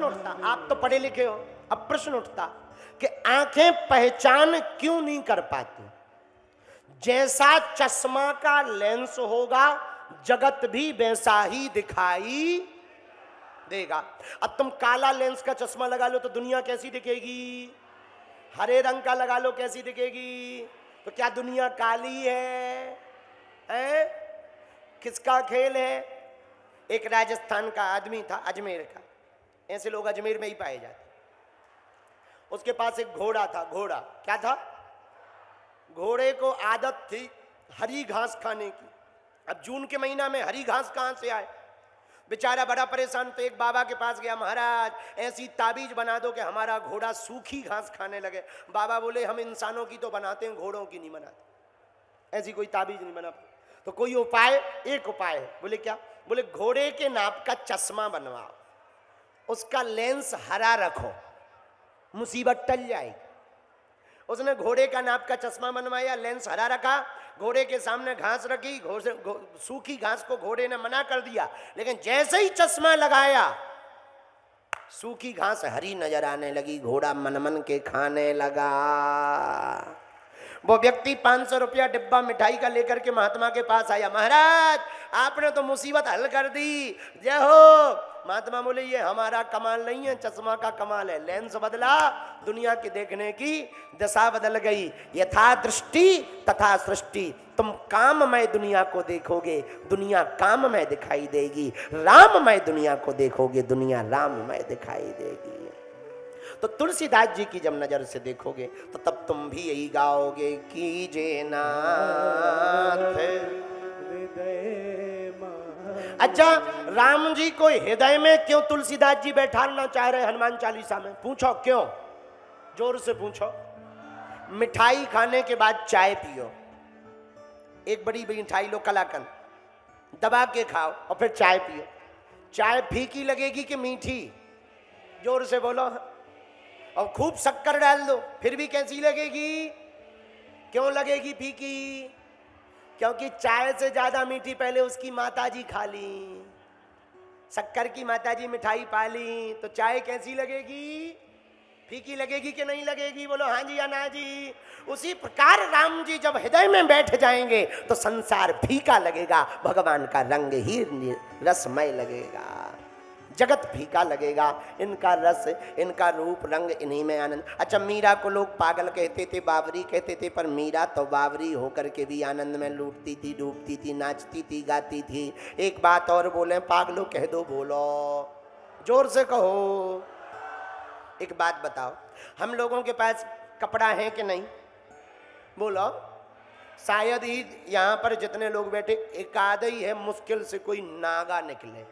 प्रश्न उठता, आप तो पढ़े लिखे हो, अब प्रश्न उठता कि आंखें पहचान क्यों नहीं कर पाती? जैसा चश्मा का लेंस होगा जगत भी वैसा ही दिखाई देगा। अब तुम काला लेंस का चश्मा लगा लो तो दुनिया कैसी दिखेगी? हरे रंग का लगा लो कैसी दिखेगी? तो क्या दुनिया काली है? हैं? किसका खेल है? एक राजस्थान का आदमी था, अजमेर का, ऐसे लोग अजमेर में ही पाए जाते। उसके पास एक घोड़ा था। घोड़ा क्या था? घोड़े को आदत थी हरी घास खाने की। अब जून के महीना में हरी घास कहां से आए? बेचारा बड़ा परेशान, तो एक बाबा के पास गया, महाराज ऐसी ताबीज बना दो कि हमारा घोड़ा सूखी घास खाने लगे। बाबा बोले हम इंसानों की तो बनाते हैं, घोड़ों की नहीं बनाते, ऐसी कोई ताबीज नहीं बना। तो कोई उपाय? एक उपाय है। बोले क्या? बोले घोड़े के नाप का चश्मा बनवाओ, उसका लेंस हरा रखो, मुसीबत टल जाएगी। उसने घोड़े का नाप का चश्मा बनवाया, लेंस हरा रखा, घोड़े के सामने घास रखी, सूखी घास को घोड़े ने मना कर दिया, लेकिन जैसे ही चश्मा लगाया सूखी घास हरी नजर आने लगी, घोड़ा मन मन के खाने लगा। वो व्यक्ति 500 रुपया डिब्बा मिठाई का लेकर के महात्मा के पास आया, महाराज आपने तो मुसीबत हल कर दी, जय हो। महात्मा बोले ये हमारा कमाल नहीं है, चश्मा का कमाल है। लेंस बदला, दुनिया की देखने की दशा बदल गई। यथा दृष्टि तथा सृष्टि। तुम काममय दुनिया को देखोगे, दुनिया काममय दिखाई देगी। राममय दुनिया को देखोगे, दुनिया राममय दिखाई देगी। तो तुलसीदास जी की जब नजर से देखोगे तो तब तुम भी यही गाओगे, कीजे नाथ। अच्छा, राम जी को हृदय में क्यों तुलसीदास जी बैठाना चाह रहे हनुमान चालीसा में? पूछो क्यों, जोर से पूछो। मिठाई खाने के बाद चाय पियो, एक बड़ी बड़ी मिठाई लो कलाकंद, दबा के खाओ और फिर चाय पियो। चाय फीकी लगेगी कि मीठी? जोर से बोलो। और खूब शक्कर डाल दो फिर भी कैसी लगेगी? क्यों लगेगी फीकी? क्योंकि चाय से ज्यादा मीठी पहले उसकी माताजी खा ली, शक्कर की माताजी मिठाई पा ली, तो चाय कैसी लगेगी? फीकी लगेगी कि नहीं लगेगी? बोलो हाँ जी या ना जी। उसी प्रकार राम जी जब हृदय में बैठ जाएंगे तो संसार फीका लगेगा, भगवान का रंग ही रसमय लगेगा, जगत फीका लगेगा। इनका रस, इनका रूप, रंग, इन्हीं में आनंद। अच्छा, मीरा को लोग पागल कहते थे, बावरी कहते थे, पर मीरा तो बावरी होकर के भी आनंद में लूटती थी, डूबती थी, नाचती थी, गाती थी। एक बात और बोले, पागलों कह दो, बोलो जोर से कहो। एक बात बताओ, हम लोगों के पास कपड़ा है कि नहीं? बोलो। शायद ही यहाँ पर जितने लोग बैठे एक आधा ही है मुश्किल से कोई नागा निकले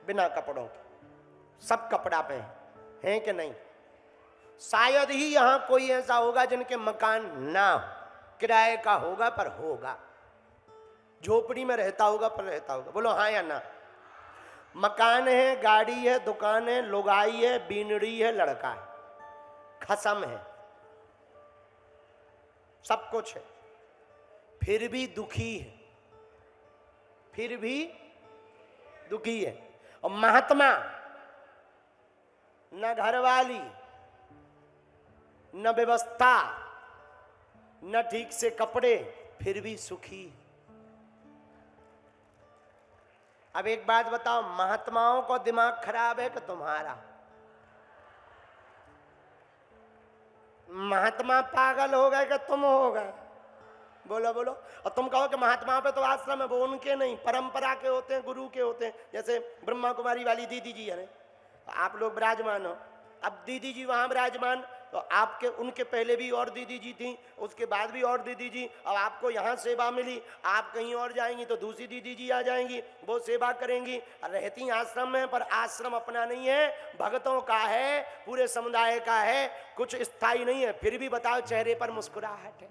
बिना कपड़ों के, सब कपड़ा पे हैं कि नहीं? शायद ही यहाँ कोई ऐसा होगा जिनके मकान ना हो, किराए का होगा पर होगा, झोपड़ी में रहता होगा पर रहता होगा। बोलो हाँ या ना? मकान है, गाड़ी है, दुकान है, लुगाई है, बीनड़ी है, लड़का है, खसम है, सब कुछ है, फिर भी दुखी है, फिर भी दुखी है। और महात्मा न घरवाली, न व्यवस्था, न ठीक से कपड़े, फिर भी सुखी। अब एक बात बताओ, महात्माओं को दिमाग खराब है कि तुम्हारा? महात्मा पागल हो गए कि तुम हो गए? बोलो बोलो। और तुम कहो कि महात्मा पे तो आश्रम है, वो उनके नहीं, परंपरा के होते हैं, गुरु के होते हैं। जैसे ब्रह्मा कुमारी वाली दीदी जी है, आप लोग विराजमान हो, अब दीदी जी वहां विराजमान, तो आपके उनके पहले भी और दीदी जी थी, उसके बाद भी और दीदी जी, अब आपको यहाँ सेवा मिली, आप कहीं और जाएंगी तो दूसरी दीदी जी आ जाएंगी, वो सेवा करेंगी। रहती आश्रम में, पर आश्रम अपना नहीं है, भक्तों का है, पूरे समुदाय का है, कुछ स्थायी नहीं है। फिर भी बताओ, चेहरे पर मुस्कुराहट है?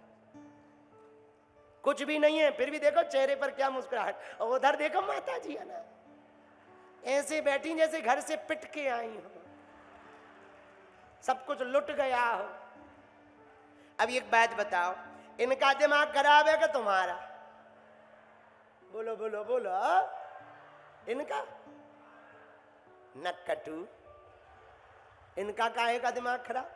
कुछ भी नहीं है, फिर भी देखो चेहरे पर क्या मुस्कुराहट। और उधर देखो माता जी है ना, ऐसे बैठी जैसे घर से पिट के आई हो, सब कुछ लुट गया हो। अब एक बात बताओ, इनका दिमाग खराब है कि तुम्हारा? बोलो बोलो बोलो। इनका न कटु इनका काहे का दिमाग खराब?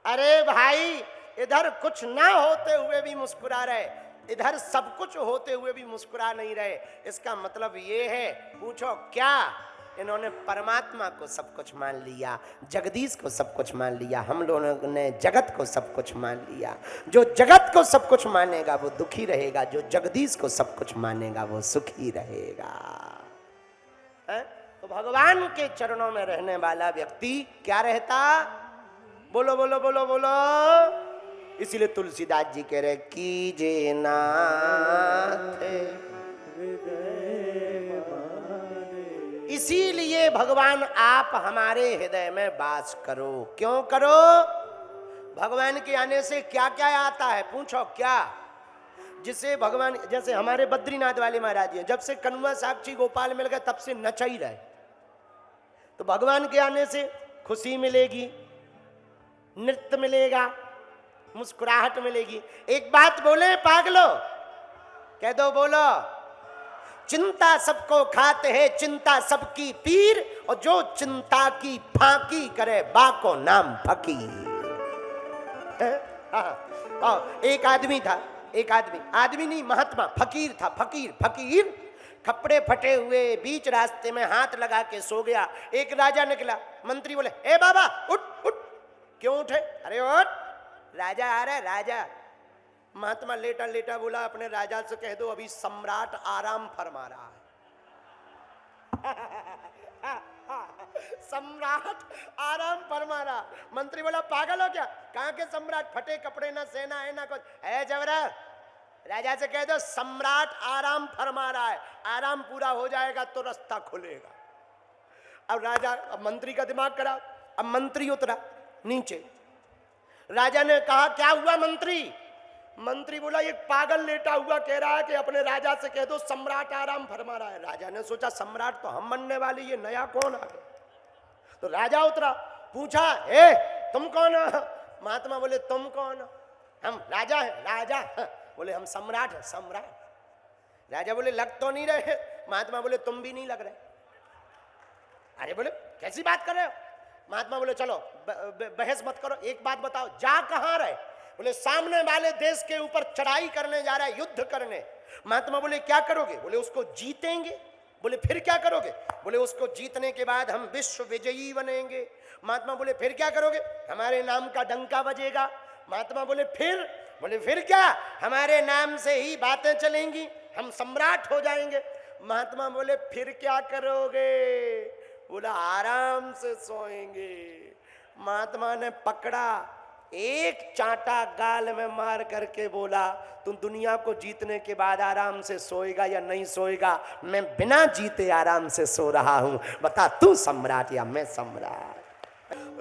अरे भाई, इधर कुछ ना होते हुए भी मुस्कुरा रहे, इधर सब कुछ होते हुए भी मुस्कुरा नहीं रहे। इसका मतलब ये है, पूछो क्या? इन्होंने परमात्मा को सब कुछ मान लिया, जगदीश को सब कुछ मान लिया, हम लोगों ने जगत को सब कुछ मान लिया। जो जगत को सब कुछ मानेगा वो दुखी रहेगा, जो जगदीश को सब कुछ मानेगा वो सुखी रहेगा। है? तो भगवान के चरणों में रहने वाला व्यक्ति क्या रहता? बोलो बोलो बोलो बोलो। इसीलिए तुलसीदास जी कह रहे, कीजे नाथ, इसीलिए भगवान आप हमारे हृदय में वास करो। क्यों करो? भगवान के आने से क्या क्या आता है? पूछो क्या? जिसे भगवान, जैसे हमारे बद्रीनाथ वाले महाराज जी, जब से कन्वा साक्षी गोपाल मिल गए तब से नचा ही रहे। तो भगवान के आने से खुशी मिलेगी, नृत्य मिलेगा, मुस्कुराहट मिलेगी। एक बात बोले पागलो, कह दो, बोलो। चिंता सबको खाते है, चिंता सबकी पीर, और जो चिंता की फांकी करे बाको नाम फकीर। एक आदमी था, एक आदमी नहीं, महात्मा, फकीर था, फकीर कपड़े फटे हुए बीच रास्ते में हाथ लगा के सो गया। एक राजा निकला, मंत्री बोले, ए बाबा उठ उठ। क्यों उठे? अरे उठ, राजा आ रहा है, राजा। महात्मा लेटा लेटा बोला, अपने राजा से कह दो अभी सम्राट आराम फरमा रहा है। सम्राट आराम फरमा रहा। मंत्री बोला, पागल हो क्या? कहां के सम्राट? फटे कपड़े, ना सेना है ना कुछ। ऐ जबरा, राजा से कह दो सम्राट आराम फरमा रहा है, आराम पूरा हो जाएगा तो रास्ता खुलेगा। अब राजा, अब मंत्री का दिमाग खराब। अब मंत्री उतरा नीचे, राजा ने कहा, क्या हुआ मंत्री? मंत्री बोला, एक पागल लेटा हुआ कह रहा है कि अपने राजा से कह दो सम्राट आराम फरमा रहा है। राजा ने सोचा सम्राट तो हम बनने वाली, ये नया कौन आ गया? तो राजा उतरा, पूछा, ए तुम कौन हो? महात्मा बोले, तुम कौन हो? हम राजा हैं, राजा। बोले, हम सम्राट हैं, सम्राट। राजा बोले, लग तो नहीं रहे। महात्मा बोले, तुम भी नहीं लग रहे। अरे बोले, कैसी बात कर रहे हो? महात्मा बोले, चलो बहस मत करो, एक बात बताओ, जा कहां रहे? बोले, सामने वाले देश के ऊपर चढ़ाई करने जा रहा है, युद्ध करने। महात्मा बोले, क्या करोगे? बोले, उसको जीतेंगे। बोले, फिर क्या करोगे? बोले, उसको जीतने के बाद हम विश्व विजयी बनेंगे। महात्मा बोले, फिर क्या करोगे? हमारे नाम का डंका बजेगा। महात्मा बोले, फिर? बोले, फिर क्या? हमारे नाम से ही बातें चलेंगी, हम सम्राट हो जाएंगे। महात्मा बोले, फिर क्या करोगे? बोला, आराम से सोएंगे। महात्मा ने पकड़ा, एक चांटा गाल में मार करके बोला, तुम दुनिया को जीतने के बाद आराम से सोएगा या नहीं सोएगा? मैं बिना जीते आराम से सो रहा हूं, बता तू सम्राट या मैं सम्राट?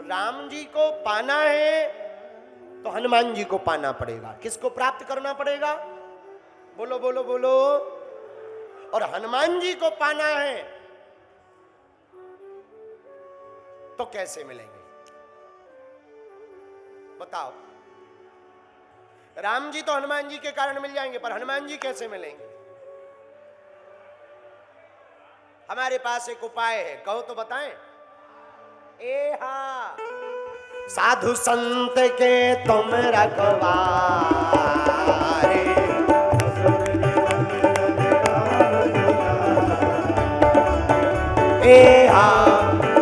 राम जी को पाना है तो हनुमान जी को पाना पड़ेगा। किसको प्राप्त करना पड़ेगा? बोलो बोलो बोलो। और हनुमान जी को पाना है तो कैसे मिलेंगे? बताओ। राम जी तो हनुमान जी के कारण मिल जाएंगे, पर हनुमान जी कैसे मिलेंगे? हमारे पास एक उपाय है, कहो तो बताएं। ए हा, साधु संत के तुम रखवारे, ए हा,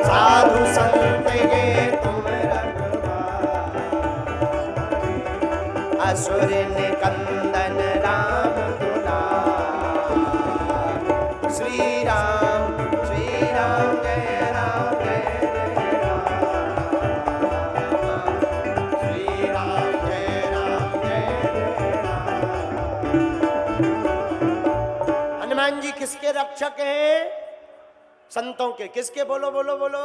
साधु संत के तुम रखवारे, असुर निकंदन राम दुलार। श्री राम जय राम जय राम, जय राम जय राम। हनुमान जी किसके रक्षक हैं? संतों के। किसके? बोलो बोलो बोलो।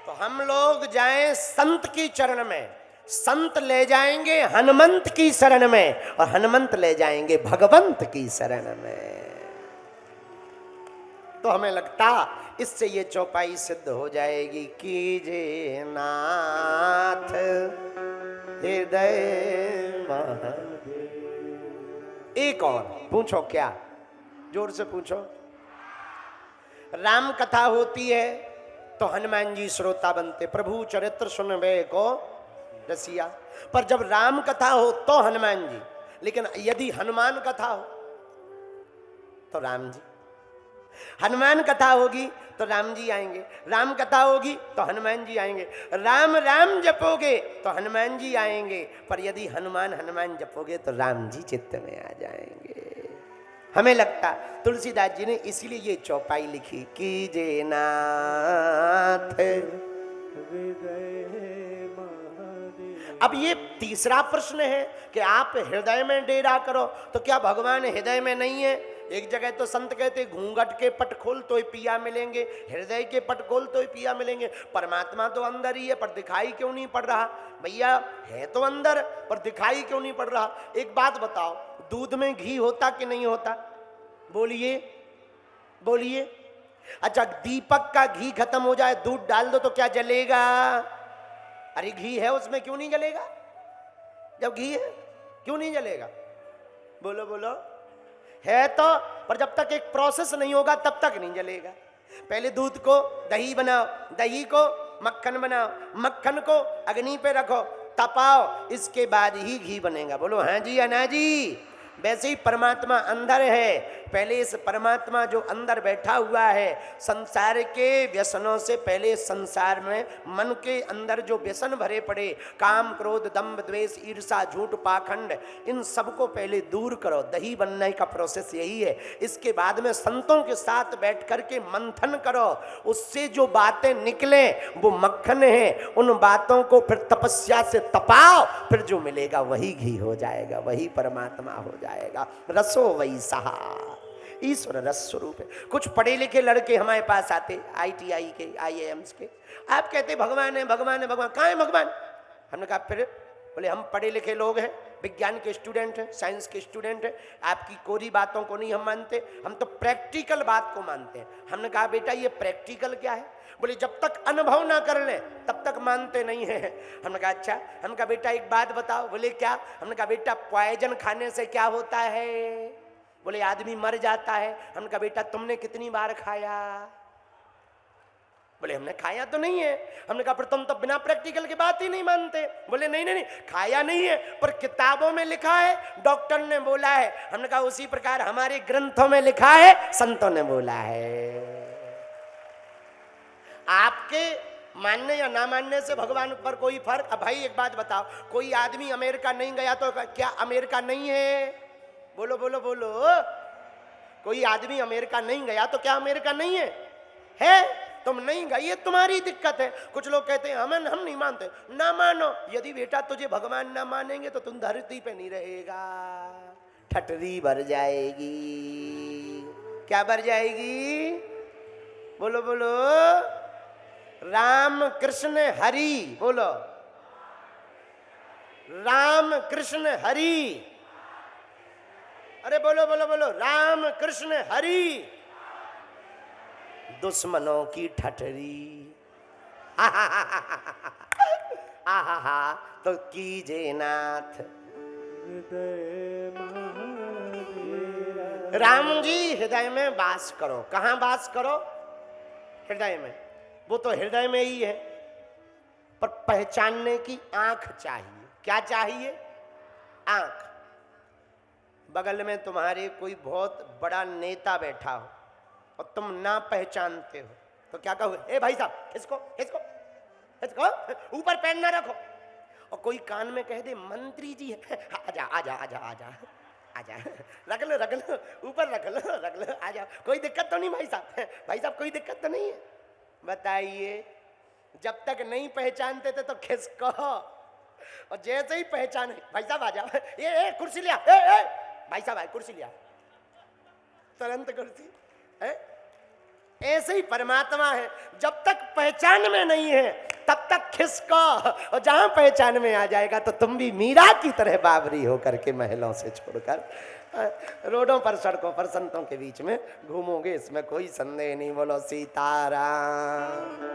तो हम लोग जाएं संत की चरण में, संत ले जाएंगे हनुमंत की शरण में, और हनुमंत ले जाएंगे भगवंत की शरण में। तो हमें लगता इससे ये चौपाई सिद्ध हो जाएगी। कीजे नाथ हृदय महादेव। एक और पूछो, क्या? जोर से पूछो। राम कथा होती है, तो हनुमान जी श्रोता बनते, प्रभु चरित्र सुनबे को रसिया। पर जब राम कथा हो तो हनुमान जी, लेकिन यदि हनुमान कथा हो तो राम जी, हनुमान कथा होगी तो राम जी आएंगे, राम कथा होगी तो हनुमान जी आएंगे, राम राम जपोगे तो हनुमान जी आएंगे, पर यदि हनुमान हनुमान जपोगे तो राम जी चित्त में आ जाएंगे। हमें लगता तुलसीदास जी ने इसीलिए ये चौपाई लिखी कि जे नाथ। अब ये तीसरा प्रश्न है कि आप हृदय में डेरा करो, तो क्या भगवान हृदय में नहीं है? एक जगह तो संत कहते घूंघट के पट खोल तो ही पिया मिलेंगे, हृदय के पट खोल तो ही पिया मिलेंगे। परमात्मा तो अंदर ही है, पर दिखाई क्यों नहीं पड़ रहा? भैया है तो अंदर, पर दिखाई क्यों नहीं पड़ रहा? एक बात बताओ, दूध में घी होता कि नहीं होता? बोलिए बोलिए। अच्छा, दीपक का घी खत्म हो जाए, दूध डाल दो तो क्या जलेगा? अरे घी है उसमें, क्यों नहीं जलेगा? जब घी है क्यों नहीं जलेगा? बोलो बोलो। है तो, पर जब तक एक प्रोसेस नहीं होगा तब तक नहीं जलेगा। पहले दूध को दही बनाओ, दही को मक्खन बनाओ, मक्खन को अग्नि पे रखो, तपाओ, इसके बाद ही घी बनेगा। बोलो हाँ जी या ना जी? वैसे ही परमात्मा अंदर है, पहले इस परमात्मा जो अंदर बैठा हुआ है, संसार के व्यसनों से पहले संसार में मन के अंदर जो व्यसन भरे पड़े, काम क्रोध दंभ द्वेष ईर्षा झूठ पाखंड, इन सबको पहले दूर करो। दही बनने का प्रोसेस यही है। इसके बाद में संतों के साथ बैठ करके मंथन करो, उससे जो बातें निकले वो मक्खन है, उन बातों को फिर तपस्या से तपाओ, फिर जो मिलेगा वही घी हो जाएगा, वही परमात्मा हो जाएगा। रसो वही सहा, ईश्वर रस स्वरूप है। कुछ पढ़े लिखे लड़के हमारे पास आते, ITI के, IIMs के, आप कहते भगवान है भगवान है भगवान। कहाँ है भगवान? हमने कहा फिर, बोले हम पढ़े लिखे लोग हैं, विज्ञान के स्टूडेंट हैं, साइंस के स्टूडेंट हैं, आपकी कोरी बातों को नहीं हम मानते, हम तो प्रैक्टिकल बात को मानते हैं। हमने कहा बेटा ये प्रैक्टिकल क्या है? बोले जब तक अनुभव ना कर ले तब तक मानते नहीं है। हमने कहा अच्छा। हमने कहा बेटा एक बात बताओ। बोले क्या? हमने कहा बेटा पॉइजन खाने से क्या होता है? बोले आदमी मर जाता है। हमने कहा बेटा तुमने कितनी बार खाया? बोले हमने खाया तो नहीं है। हमने कहा पर तुम तो बिना प्रैक्टिकल की बात ही नहीं मानते। बोले नहीं नहीं नहीं, खाया नहीं है पर किताबों में लिखा है, डॉक्टर ने बोला है। हमने कहा उसी प्रकार हमारे ग्रंथों में लिखा है, संतों ने बोला है। आपके मानने या ना मानने से भगवान पर कोई फर्क? अब भाई एक बात बताओ, कोई आदमी अमेरिका नहीं गया तो क्या अमेरिका नहीं है? बोलो बोलो बोलो। कोई आदमी अमेरिका नहीं गया तो क्या अमेरिका नहीं है? है। तुम नहीं गए ये तुम्हारी दिक्कत है। कुछ लोग कहते हैं हम नहीं मानते। ना मानो, यदि बेटा तुझे भगवान ना मानेंगे तो तुम धरती पे नहीं रहेगा, ठटरी भर जाएगी। क्या भर जाएगी? बोलो बोलो। राम कृष्ण हरि, बोलो राम कृष्ण हरि। अरे बोलो बोलो बोलो, राम कृष्ण हरि। दुश्मनों की ठठरी आहा तो कीजे नाथ। राम जी हृदय में वास करो। कहां वास करो? हृदय में। वो तो हृदय में ही है, पर पहचानने की आंख चाहिए। क्या चाहिए? आंख। बगल में तुम्हारे कोई बहुत बड़ा नेता बैठा हो और तुम ना पहचानते हो तो क्या कहोगे? ए भाई साहब खिसको खिसको खिसको, ऊपर पैर ना रखो। और कोई कान में कह दे मंत्री जी है, आजा आजा आजा आजा आजा, रख लो ऊपर रख लो आजा। कोई दिक्कत तो नहीं भाई साहब? भाई साहब कोई दिक्कत तो नहीं है? बताइए। जब तक नहीं पहचानते थे तो खिसको, और जैसे ही पहचाने भाई साहब आ जाओ, ये कुर्सी लिया, भाई साहब आए कुर्सी लिया, तुरंत कुर्सी है। ऐसे ही परमात्मा है, जब तक पहचान में नहीं है तब तक खिसको, और जहां पहचान में आ जाएगा तो तुम भी मीरा की तरह बाबरी होकर के महलों से छोड़कर रोडों पर सड़कों पर संतों के बीच में घूमोगे, इसमें कोई संदेह नहीं। बोलो सीताराम।